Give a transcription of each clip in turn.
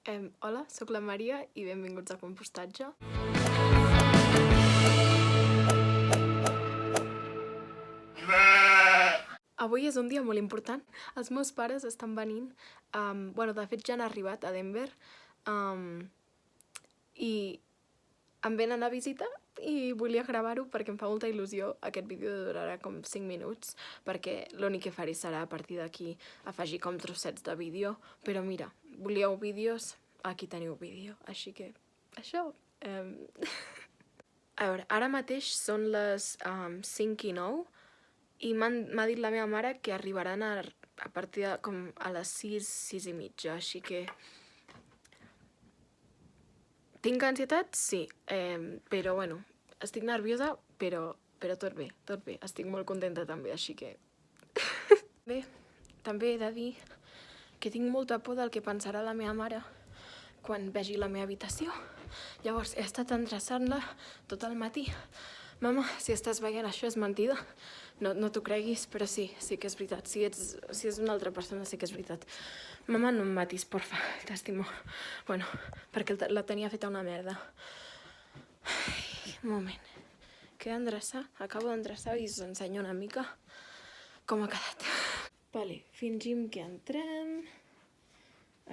Hola, sóc la Maria i benvinguts a Compostatge. Avui és un dia molt important. Els meus pares estan venint, de fet ja han arribat a Denver, i em venen a visitar i volia gravar-ho perquè em fa molta il·lusió. Aquest vídeo durarà com 5 minuts, perquè l'únic que faré serà a partir d'aquí afegir com trossets de vídeo, però mira, volíeu vídeos, aquí teniu vídeo, així que això. A veure, ara mateix són les 5:09 i m'ha dit la meva mare que arribaran a partir de com a les 6, 6 i mitja, així que... Tinc ansietat? Sí, però bueno, estic nerviosa, però tot bé, tot bé. Estic molt contenta també, així que... Bé, també he de dir que tinc molta por del que pensarà la meva mare quan vegi la meva habitació. Llavors, he estat endreçant-la tot el matí. Mama, si estàs veient això és mentida. No t'ho creguis, però sí que és veritat. Si és una altra persona, sí que és veritat. Mama, no em matis, porfa, t'estimo. Bueno, perquè la tenia feta una merda. Un moment. Què he d'endreçar? Acabo d'endreçar i us ensenyo una mica com ha quedat. Vale, fingim que entrem.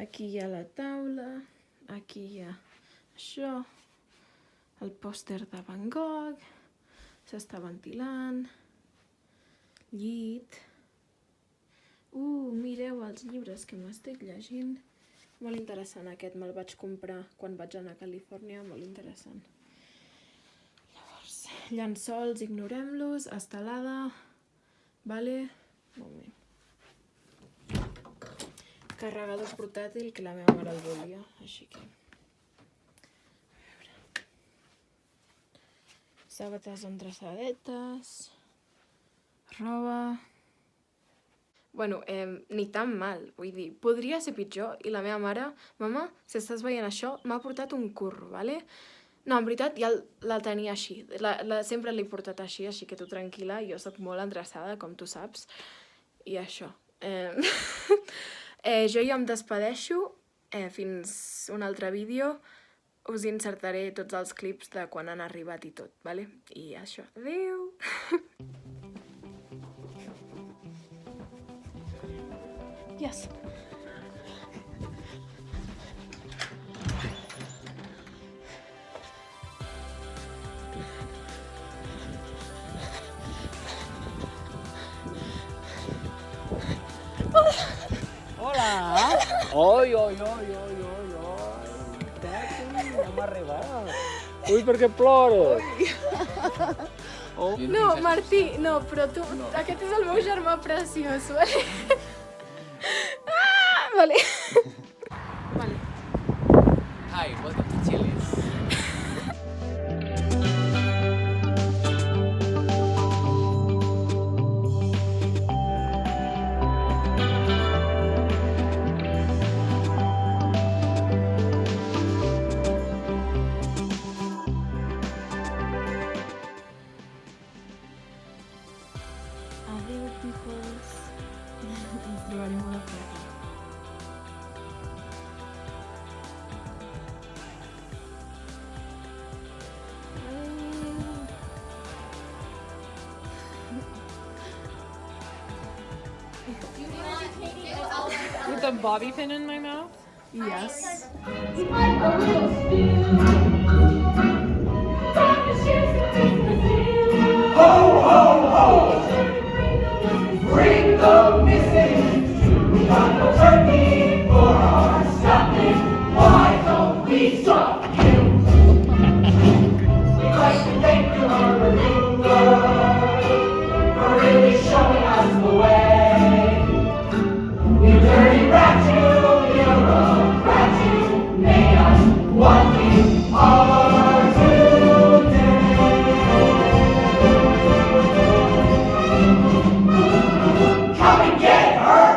Aquí hi ha la taula. Aquí hi ha això. El pòster de Van Gogh. S'està ventilant. Llit. Mireu els llibres que m'estic llegint. Molt interessant aquest, me'l vaig comprar quan vaig anar a Califòrnia, molt interessant. Llavors, llençols, ignorem-los, estelada, vale? Moment. Carregador portàtil, que la meva mare el volia, així que... A veure... Sabates endreçadetes... Roba... Bueno, ni tan mal, vull dir, podria ser pitjor, i la meva mare, mama, si estàs veient això, m'ha portat un curro, vale? No, en veritat, ja la tenia així, sempre l'he portat així que tu tranquil·la, jo soc molt endreçada, com tu saps, i això. Jo ja em despedeixo, fins un altre vídeo, us insertaré tots els clips de quan han arribat i tot, vale? I això, adéu! Yes. Hola! Oi, oi, oi, oi, oi, oi. Tati, ja m'ha arribat. Ui, per què plores? No, Martí, no, però tu, aquest és el meu germà preciós, vale? Vale. Vale. Hi, welcome to Chili's. Adéu, peoples. Ens trobarem a la pròxima. With a bobby pin in my mouth? Yes. Bring the missing to the turkey for our stuffing. Why don't we stop you? We'd like to thank you, Arboruga, for really showing us the way. You dirty rat, you're a rat, you made us what we are today. Come and get her!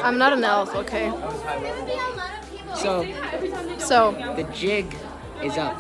I'm not an elf, okay? So, So, the jig is up.